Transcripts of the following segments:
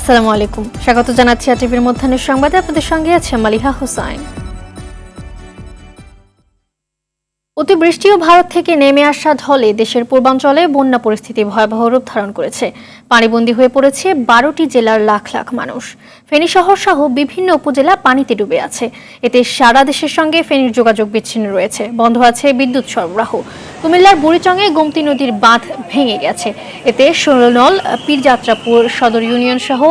আসসালামু আলাইকুম, স্বাগত জানাচ্ছি আরটিভির মধ্যাহ্নের সংবাদে। আপনাদের সঙ্গে আছে মালিহা হোসাইন। অতিবৃষ্টি ও ভারত থেকে নেমে আসা ঢলে দেশের পূর্বাঞ্চলে বন্যা পরিস্থিতি ভয়াবহ রূপ ধারণ করেছে। পানিবন্দী হয়ে পড়েছে 12টি জেলার লাখ লাখ মানুষ। ফেনী শহর সহ বিভিন্ন উপজেলা পানিতে ডুবে আছে। এতে সারা দেশের সঙ্গে ফেনীর যোগাযোগ বিচ্ছিন্ন রয়েছে, বন্ধ আছে বিদ্যুৎ সরবরাহ। কুমিল্লার বুড়িচংয়ে গোমতী নদীর বাঁধ ভেঙে গেছে। এতে ষোলনল, পীরযাত্রাপুর সদর ইউনিয়ন সহ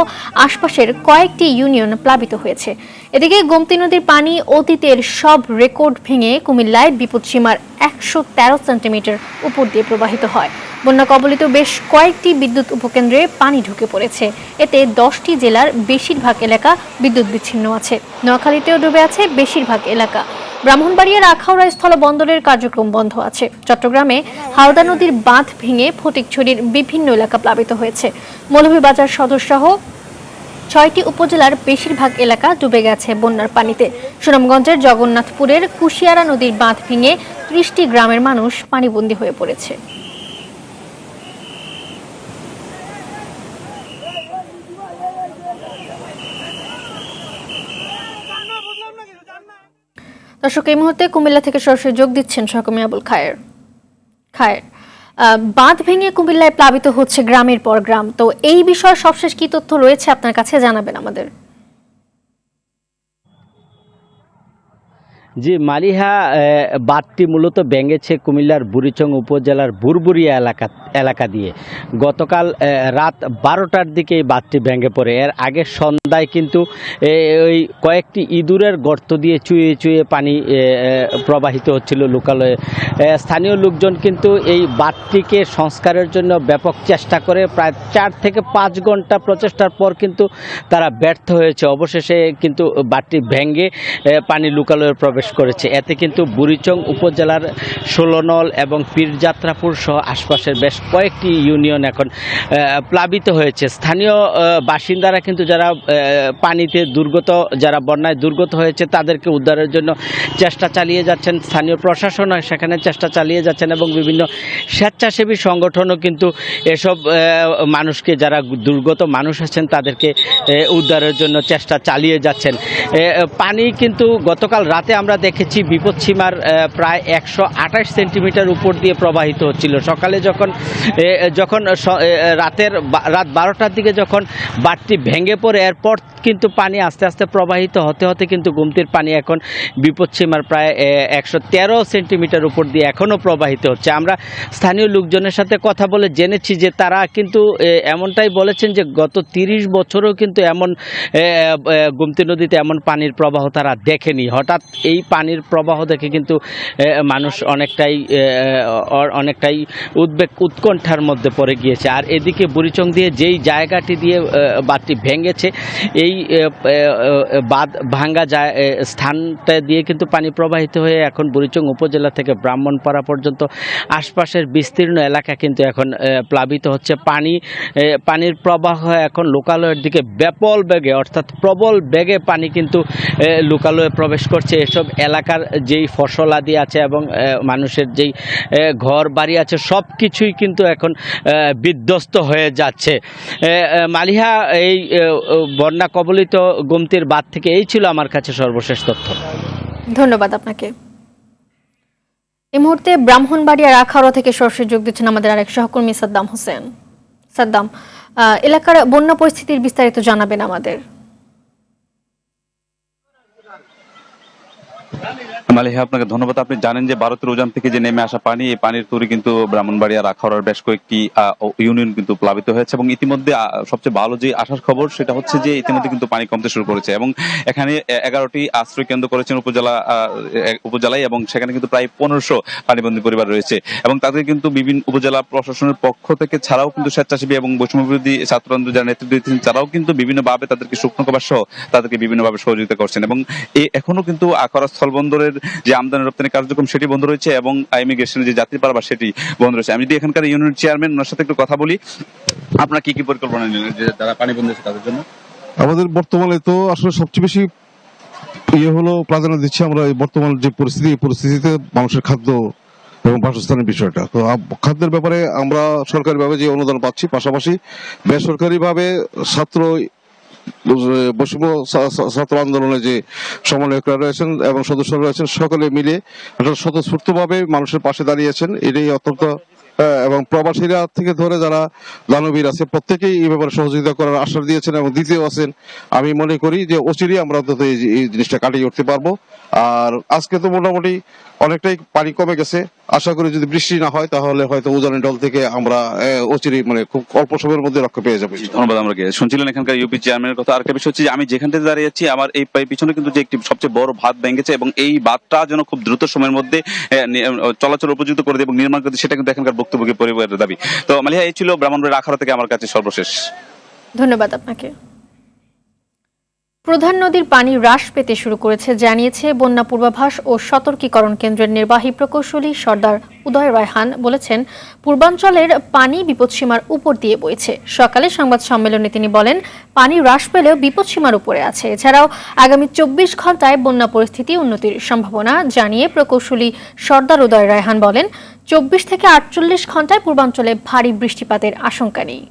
আশপাশের কয়েকটি ইউনিয়ন প্লাবিত হয়েছে। এদিকে গোমতী নদীর পানি অতীতের সব রেকর্ড ভেঙে কুমিল্লায় বিপদসীমার 113 সেন্টিমিটার উপর দিয়ে প্রবাহিত হয়। বন্যা কবলিত বেশ কয়েকটি বিদ্যুৎ উপকেন্দ্রে পানি ঢুকে পড়েছে। এতে 10টি জেলার বেশিরভাগ এলাকা বিদ্যুৎ বিচ্ছিন্ন আছে। নোয়াখালীতেও ডুবে আছে বেশিরভাগ এলাকা। ব্রাহ্মণবাড়িয়ার আখাউড়া স্থলবন্দরের কার্যক্রম বন্ধ আছে। চট্টগ্রামে হালদা নদীর বাঁধ ভেঙে ফটিকছড়ির বিভিন্ন এলাকা প্লাবিত হয়েছে। মৌলভীবাজার সদর সহ 6টি উপজেলার বেশিরভাগ এলাকা ডুবে গেছে বন্যার পানিতে। সুনামগঞ্জের জগন্নাথপুরের কুশিয়ারা নদীর বাঁধ ভেঙে 30টি গ্রামের মানুষ পানিবন্দী হয়ে পড়েছে। দর্শক, এই মুহূর্তে কুমিল্লা থেকে সরাসরি যোগ দিচ্ছেন সহকর্মী আবুল খায়ের। বাঁধ ভেঙে কুমিল্লায় প্লাবিত হচ্ছে গ্রামের পর গ্রাম। তো এই বিষয়ে সবশেষ কি তথ্য রয়েছে আপনার কাছে, জানাবেন আমাদের। জি মালিহা, বাঁধটি মূলত ভেঙেছে কুমিল্লার বুড়িচং উপজেলার বুরবুরিয়া এলাকা দিয়ে। গতকাল রাত 12টার দিকে এই বাঁধটি ভেঙে পড়ে। এর আগে সন্ধ্যায় কিন্তু ওই কয়েকটি ইঁদুরের গর্ত দিয়ে চুয়ে চুয়ে পানি প্রবাহিত হচ্ছিল লোকালয়ে। স্থানীয় লোকজন কিন্তু এই বাঁধটিকে সংস্কারের জন্য ব্যাপক চেষ্টা করে প্রায় 4 থেকে 5 ঘন্টা প্রচেষ্টার পর কিন্তু তারা ব্যর্থ হয়েছে। অবশেষে কিন্তু বাঁধটি ভেঙে পানি লোকালয়ে প্রবেশ করেছে। এতে কিন্তু বুড়িচং উপজেলার ষোলনল এবং পীরযাত্রাপুর সহ আশপাশের বেশ কয়েকটি ইউনিয়ন এখন প্লাবিত হয়েছে। স্থানীয় বাসিন্দারা কিন্তু যারা পানিতে যারা বন্যায় দুর্গত হয়েছে তাদেরকে উদ্ধারের জন্য চেষ্টা চালিয়ে যাচ্ছেন। স্থানীয় প্রশাসন সেখানে চেষ্টা চালিয়ে যাচ্ছেন এবং বিভিন্ন স্বেচ্ছাসেবী সংগঠনও কিন্তু এসব মানুষকে, যারা দুর্গত মানুষ আছেন তাদেরকে উদ্ধারের জন্য চেষ্টা চালিয়ে যাচ্ছেন। পানি কিন্তু গতকাল রাতে আমরা দেখেছি বিপদসীমার প্রায় 128 সেন্টিমিটার উপর দিয়ে প্রবাহিত হচ্ছিল। সকালে যখন রাত 12টার দিকে যখন বাঁধটি ভেঙে পড়ে, এরপর কিন্তু পানি আস্তে আস্তে প্রবাহিত হতে হতে কিন্তু গোমতীর পানি এখন বিপদসীমার প্রায় 113 সেন্টিমিটার উপর দিয়ে এখনও প্রবাহিত হচ্ছে। আমরা স্থানীয় লোকজনের সাথে কথা বলে জেনেছি যে তারা কিন্তু এমনটাই বলেছেন যে গত 30 বছরেও কিন্তু এমন গোমতী নদীতে এমন পানির প্রবাহ তারা দেখেনি। হঠাৎ এই পানির প্রবাহ দেখে কিন্তু মানুষ অনেকটাই উৎকণ্ঠার মধ্যে পড়ে গিয়েছে। আর এদিকে বুড়িচং দিয়ে যেই জায়গাটি দিয়ে বাঁধটি ভেঙেছে, এই বাঁধ ভাঙ্গা স্থানটা দিয়ে কিন্তু পানি প্রবাহিত হয়ে এখন বুড়িচং উপজেলা থেকে ব্রাহ্মণপাড়া পর্যন্ত আশপাশের বিস্তীর্ণ এলাকা কিন্তু এখন প্লাবিত হচ্ছে। পানির প্রবাহ এখন লোকালয়ের দিকে ব্যাপক বেগে, অর্থাৎ প্রবল বেগে পানি কিন্তু লোকালয়ে প্রবেশ করছে। এসব এলাকার যেই ফসলাদি আছে এবং মানুষের যেই ঘর বাড়ি আছে সব কিছুই কিন্তু এখন বিধ্বস্ত হয়ে যাচ্ছে। মালিহা, এই বন্যা কবলিত গোমতীর বাঁধ থেকে এই ছিল আমার কাছে সর্বশেষ তথ্য। ধন্যবাদ আপনাকে। এই মুহূর্তে ব্রাহ্মণবাড়িয়ার আখাউড়া থেকে সরাসরি যোগ দিচ্ছেন আমাদের আরেক সহকর্মী সাদ্দাম হোসেন। সাদ্দাম, এলাকার বন্যা পরিস্থিতির বিস্তারিত জানাবেন আমাদের। মালিহা, আপনাকে ধন্যবাদ। আপনি জানেন যে ভারতের উজান থেকে যে নেমে আসা পানি, এই পানির তৈরি কিন্তু ব্রাহ্মণবাড়িয়া আখাউড়ার বেশ কয়েকটি ইউনিয়ন কিন্তু প্লাবিত হয়েছে এবং ইতিমধ্যে সবচেয়ে ভালো যে আসার খবর সেটা হচ্ছে যে ইতিমধ্যে কিন্তু পানি কমতে শুরু করেছে এবং এখানে 11টি আশ্রয় কেন্দ্র করেছেন উপজেলায় এবং সেখানে কিন্তু প্রায় 1500 পানিবন্দী পরিবার রয়েছে এবং তাদের কিন্তু বিভিন্ন উপজেলা প্রশাসনের পক্ষ থেকে ছাড়াও কিন্তু স্বেচ্ছাসেবী এবং বৈষম্যবিরোধী ছাত্র আন্দোলন যারা নেতৃত্ব দিচ্ছেন তারাও কিন্তু বিভিন্নভাবে তাদেরকে শুকনো খাবার সহ তাদেরকে বিভিন্নভাবে সহযোগিতা করছেন এবং এখনো কিন্তু আখাউড়া স্থলবন্দরের যে আমদানি রপ্তানি কার্যক্রম সেটি বন্ধ রয়েছে এবং ইমিগ্রেশনের যে যাত্রী পারাবার সেটি বন্ধ রয়েছে। আমি যদি এখানকার ইউনিয়ন চেয়ারম্যান ওনার সাথে একটু কথা বলি, আপনার কি পরিকল্পনা নিলেন যে যারা পানি বন্ধ আছে তাদের জন্য? আমাদের বর্তমানে তো আসলে সবচেয়ে বেশি হলো প্রাধান্য দিচ্ছি আমরা এই বর্তমান যে পরিস্থিতি, এই পরিস্থিতিতে মানুষের খাদ্য এবং বাসস্থানের বিষয়টা। তো খাদ্যের ব্যাপারে আমরা সরকারিভাবে যে অনুদান পাচ্ছি, পাশাপাশি বেসরকারিভাবে ছাত্র বৈষম্য ছাত্র আন্দোলনে যে সমন্বয়করা রয়েছেন এবং সদস্যরা রয়েছেন, সকলে মিলে একটা স্বতঃস্ফূর্তভাবে মানুষের পাশে দাঁড়িয়েছেন। এটাই অত্যন্ত এবং প্রবাসীরা থেকে ধরে যারা দানবীর আছে প্রত্যেকেই এই ব্যাপারে সহযোগিতা করার আশ্বাস দিয়েছেন এবং দ্বিতীয় আছেন। আমি মনে করি যে অচিরেই আমরা অন্তত এই জিনিসটা কাটিয়ে উঠতে পারবো। আর আজকে তো মোটামুটি অনেকটাই পানি কমে গেছে। আশা করি যদি বৃষ্টি না হয় তাহলে হয়তো উজানি ডল থেকে আমরা অচিরেই মানে খুব অল্প সময়ের মধ্যে রক্ষা পেয়ে যাবো। ধন্যবাদ। আমরা শুনছিলেন এখানকার ইউপি চেয়ারম্যানের কথা। আর একটা বিষয় হচ্ছে যে আমি যেখানটাতে দাঁড়িয়ে আছি, আমার এই পিছনে কিন্তু যে একটি সবচেয়ে বড় বাঁধ ভেঙেছে এবং এই বাঁধটা যেন খুব দ্রুত সময়ের মধ্যে চলাচল উপযুক্ত করে দেয় এবং নির্মাণ করে, সেটা কিন্তু এখানকার ভুক্তভোগী পরিবারের দাবি। তো মালিহা, এই ছিল ব্রাহ্মণবাড়িয়া আখাড়া থেকে আমার কাছে সর্বশেষ। ধন্যবাদ আপনাকে। প্রধান নদীর পানি হ্রাস পেতে শুরু করেছে জানিয়েছে বন্যা পূর্বাভাস ও সতর্কীকরণ কেন্দ্রের নির্বাহী প্রকৌশলী সর্দার উদয় রায়হান। বলেছেন, পূর্বাঞ্চলের পানি বিপদসীমার উপর দিয়ে বইছে। সকালে সংবাদ সম্মেলনে তিনি বলেন, পানি হ্রাস পেলেও বিপদসীমার উপরে আছে। এছাড়াও আগামী 24 ঘন্টায় বন্যা পরিস্থিতি উন্নতির সম্ভাবনা জানিয়ে প্রকৌশলী সর্দার উদয় রায়হান বলেন, 24 থেকে 48 ঘন্টায় পূর্বাঞ্চলে ভারী বৃষ্টিপাতের আশঙ্কা নেই।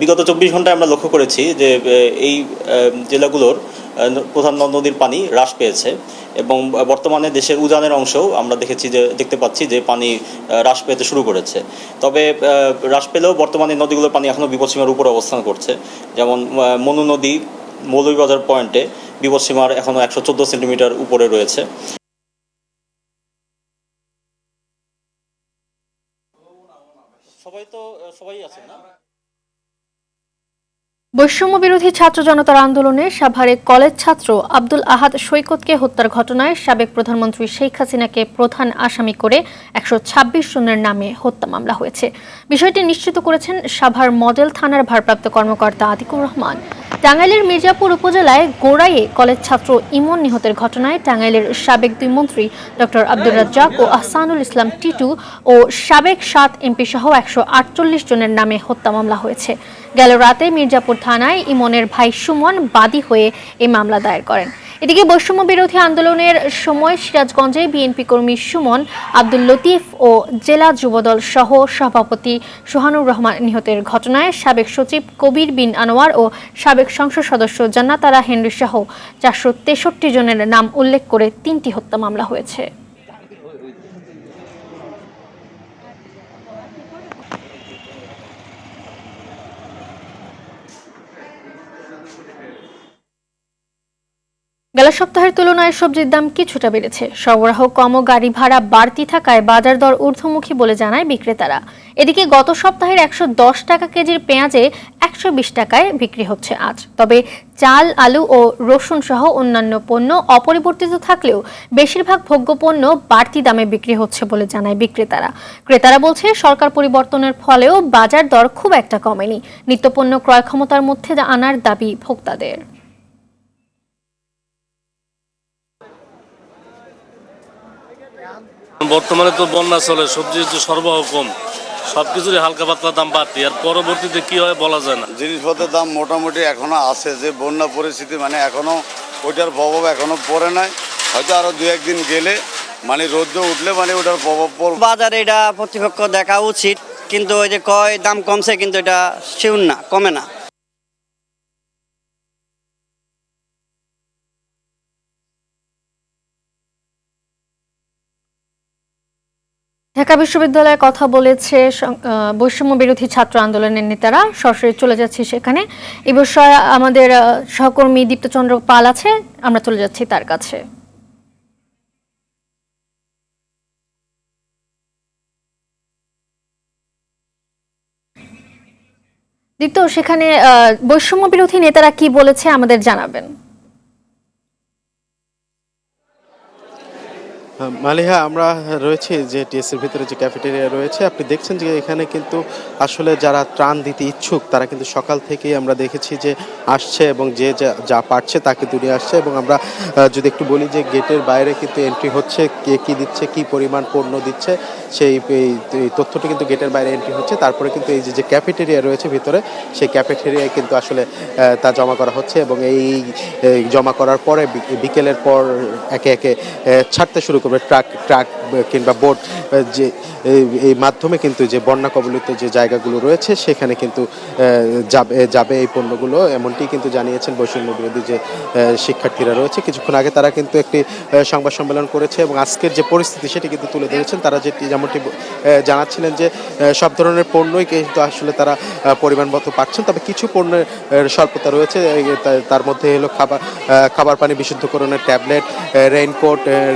বিগত 24 ঘন্টায় আমরা লক্ষ্য করেছি যে এই জেলাগুলোর প্রধান নদীর পানি হ্রাস পেয়েছে এবং বর্তমানে দেশের উজানের অংশও আমরা দেখতে পাচ্ছি যে পানি হ্রাস পেতে শুরু করেছে। তবে হ্রাস পেলেও বর্তমানে নদীগুলোর পানি এখনও বিপদসীমার উপরে অবস্থান করছে। যেমন মনু নদী মৌলভীবাজার পয়েন্টে বিপদসীমার এখনও 114 সেন্টিমিটার উপরে রয়েছে। সবাই আছেন না? বৈষম্য বিরোধী ছাত্র জনতার আন্দোলনে সাভারে কলেজ ছাত্র আব্দুল আহাদ সৈকতকে হত্যার ঘটনায় সাবেক প্রধানমন্ত্রী শেখ হাসিনাকে প্রধান আসামি করে 126 জনের নামে হত্যা মামলা হয়েছে। বিষয়টি নিশ্চিত করেছেন সাভার মডেল থানার ভারপ্রাপ্ত কর্মকর্তা আতিকুর রহমান। টাঙ্গাইলের মির্জাপুর উপজেলায় গোড়াইয়ে কলেজ ছাত্র ইমন নিহতের ঘটনায় টাঙ্গাইলের সাবেক 2 মন্ত্রী ডক্টর আব্দুর রাজ্জাক ও আহসানুল ইসলাম টিটু ও সাবেক 7 এমপি সহ 148 জনের নামে হত্যা মামলা হয়েছে। গেল রাতে মির্জাপুর থানায় ইমনের ভাই সুমন বাদী হয়ে এই মামলা দায়ের করেন। এদিকে বৈষম্য বিরোধী আন্দোলনের সময় সিরাজগঞ্জে বিএনপি কর্মী সুমন, আব্দুল লতিফ ও জেলা যুবদল সহ সভাপতি সোহানুর রহমান নিহতের ঘটনায় সাবেক সচিব কবির বিন আনোয়ার ও সাবেক সংসদ সদস্য জান্নাতারা হেনরি সহ 463 জনের নাম উল্লেখ করে 3টি হত্যা মামলা হয়েছে। গেল সপ্তাহের তুলনায় সবজির দাম কিছুটা বেড়েছে। সরবরাহ কম ও গাড়ি ভাড়া বাড়তি থাকায় বাজার দর ঊর্ধ্বমুখী বলে জানায় বিক্রেতারা। এদিকে গত সপ্তাহের 110 টাকা কেজির পেঁয়াজে 120 টাকায় বিক্রি হচ্ছে আজ। তবে চাল, আলু ও রসুন সহ অন্যান্য পণ্য অপরিবর্তিত থাকলেও বেশিরভাগ ভোগ্যপণ্য বাড়তি দামে বিক্রি হচ্ছে বলে জানায় বিক্রেতারা। ক্রেতারা বলছে, সরকার পরিবর্তনের ফলেও বাজার দর খুব একটা কমেনি। নিত্যপণ্য ক্রয় ক্ষমতার মধ্যে আনার দাবি ভোক্তাদের। বর্তমানে তো বন্যা চলে, সবজির যে সরবরাহ কম, সবকিছুরই হালকা পাতলা দাম বাড়তি। আর পরবর্তীতে কি হয় বলা যায় না। জিনিসপত্রের দাম মোটামুটি এখনো আছে, যে বন্যা পরিস্থিতি মানে এখনো ওইটার প্রভাব এখনো পড়ে নাই। হয়তো আরো 2-1 দিন গেলে মানে রোদ্র উঠলে মানে ওটার প্রভাব পড়বে। বাজারে এটা প্রতিপক্ষ দেখা উচিত, কিন্তু ওই যে কয় দাম কমছে, কিন্তু এটা শিউর না, কমে না। ঢাকা বিশ্ববিদ্যালয়ে কথা বলেছে বৈষম্য বিরোধী ছাত্র আন্দোলনের নেতারা। সরাসরি চলে যাচ্ছি সেখানে। এই বিষয়ে আমাদের সহকর্মী দীপ্তচন্দ্র পাল আছে, আমরা চলে যাচ্ছি তার কাছে। দীপ্ত, সেখানে বৈষম্য বিরোধী নেতারা কি বলেছে আমাদের জানাবেন। মালিহা, আমরা রয়েছি যে টিএসসির ভিতরে যে ক্যাফেটেরিয়া রয়েছে, আপনি দেখছেন যে এখানে কিন্তু আসলে যারা ত্রাণ দিতে ইচ্ছুক তারা কিন্তু সকাল থেকেই আমরা দেখেছি যে আসছে এবং যে যা পারছে তাকে তুলে আসছে। এবং আমরা যদি একটু বলি যে গেটের বাইরে কিন্তু এন্ট্রি হচ্ছে, কে কী দিচ্ছে, কী পরিমাণ পণ্য দিচ্ছে এই তথ্যটি কিন্তু গেটের বাইরে এন্ট্রি হচ্ছে। তারপরে কিন্তু এই যে ক্যাফেটেরিয়া রয়েছে ভিতরে, সেই ক্যাফেটেরিয়ায় কিন্তু আসলে তা জমা করা হচ্ছে এবং এই জমা করার পরে বিকেলের পর একে একে ছাড়তে শুরু করবে ট্রাক কিংবা বোট, যে এই মাধ্যমে কিন্তু যে বন্যা কবলিত যে জায়গাগুলো রয়েছে সেখানে কিন্তু যাবে এই পণ্যগুলো, এমনটি কিন্তু জানিয়েছেন বৈষম্য বিরোধী যে শিক্ষার্থীরা রয়েছে। কিছুক্ষণ আগে তারা কিন্তু একটি সংবাদ সম্মেলন করেছে এবং আজকের যে পরিস্থিতি সেটি কিন্তু তুলে ধরেছেন। তারা যেমনটি জানাচ্ছিলেন যে সব ধরনের পণ্যই কিন্তু আসলে তারা পরিমাণ মতো পাচ্ছেন, তবে কিছু পণ্যের স্বল্পতা রয়েছে। তার মধ্যে হলো খাবার পানি বিশুদ্ধকরণের ট্যাবলেট,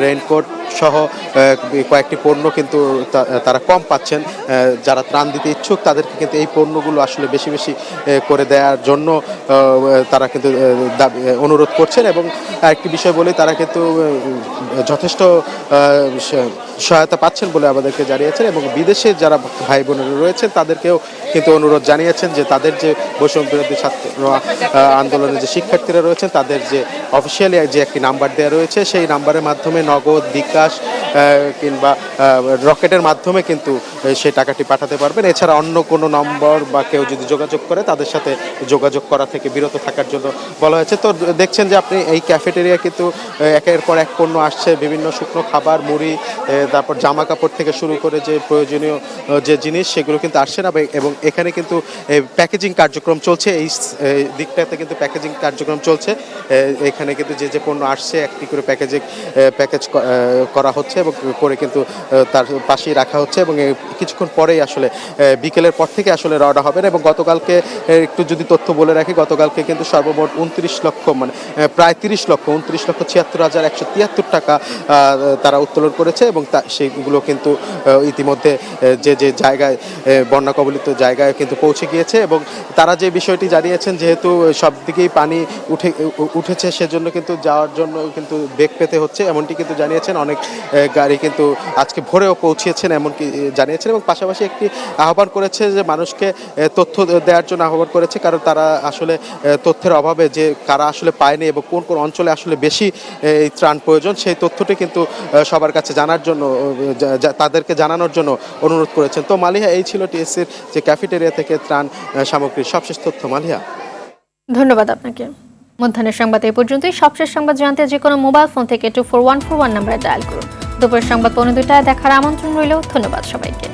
রেইনকোট সহ কয়েকটি পণ্য কিন্তু তারা কম পাচ্ছেন। যারা ত্রাণ দিতে ইচ্ছুক তাদেরকে কিন্তু এই পণ্যগুলো আসলে বেশি বেশি করে দেওয়ার জন্য তারা কিন্তু অনুরোধ করছেন। এবং আরেকটি বিষয় বলি, তারা কিন্তু যথেষ্ট সহায়তা পাচ্ছেন বলে আমাদেরকে জানিয়েছেন এবং বিদেশে যারা ভাই বোনেরা রয়েছেন তাদেরকেও কিন্তু অনুরোধ জানিয়েছেন যে তাদের যে বৈষম্য বিরোধী ছাত্র আন্দোলনের যে শিক্ষার্থীরা রয়েছেন তাদের যে অফিসিয়ালি যে একটি নাম্বার দেওয়া রয়েছে সেই নাম্বারের মাধ্যমে নগদ, বিকাশ কিংবা রকেটের মাধ্যমে কিন্তু সেই টাকাটি পাঠাতে পারবেন। এছাড়া অন্য কোনো নম্বর বা কেউ যদি যোগাযোগ করে তাদের সাথে যোগাযোগ করা থেকে বিরত থাকার জন্য বলা হয়েছে। তো দেখছেন যে আপনি এই ক্যাফেটেরিয়া কিন্তু একের পর এক পণ্য আসছে, বিভিন্ন শুকনো খাবার, মুড়ি, তারপর জামা কাপড় থেকে শুরু করে যে প্রয়োজনীয় যে জিনিস সেগুলো কিন্তু আসছে না। এবং এখানে কিন্তু প্যাকেজিং কার্যক্রম চলছে, এই দিকটাতে কিন্তু প্যাকেজিং কার্যক্রম চলছে। এখানে কিন্তু যে পণ্য আসছে একটি করে প্যাকেজ করা হচ্ছে এবং করে কিন্তু তার পাশেই রাখা হচ্ছে এবং কিছুক্ষণ পরেই আসলে বিকেলের পর থেকে আসলে রওনা হবেন। এবং গতকালকে একটু যদি তথ্য বলে রাখি, গতকালকে কিন্তু সর্বমোট 29 লক্ষ মানে প্রায় 29,76,173 টাকা তারা উত্তোলন করেছে এবং সেইগুলো কিন্তু ইতিমধ্যে যে জায়গায় বন্যা কবলিত জায়গায় কিন্তু পৌঁছে গিয়েছে। এবং তারা যে বিষয়টি জানিয়েছেন, যেহেতু সব দিকেই পানি উঠেছে সেজন্য কিন্তু যাওয়ার জন্য কিন্তু বেগ পেতে হচ্ছে, এমনটি কিন্তু জানিয়েছেন। অনেক গাড়ি কিন্তু আজকে ভোরেও পৌঁছিয়েছেন এমনকি জানিয়েছেন এবং পাশাপাশি একটি আহ্বান করেছে যে মানুষকে তথ্য দেওয়ার জন্য আহ্বান করেছে, কারণ তারা আসলে তথ্যের অভাবে যে কারা আসলে পায়নি এবং কোন কোন অঞ্চলে আসলে বেশি এই ত্রাণ প্রয়োজন সেই তথ্যটি কিন্তু সবার কাছে জানার জন্য, তাদেরকে জানানোর জন্য অনুরোধ করেছেন। তো মালিহা, এই ছিল টিএসসির যে ক্যাফেটেরিয়া থেকে ত্রাণ সামগ্রীর সবশেষ তথ্য। মালিহা, ধন্যবাদ আপনাকে। মধ্যাহ্নের সংবাদ এই পর্যন্তই। সবশেষ সংবাদ জানতে যে কোনো মোবাইল ফোন থেকে 24141 নম্বরে ডায়াল করুন। দুপুরের সংবাদ 2:15টায় দেখার আমন্ত্রণ রইল। ধন্যবাদ সবাইকে।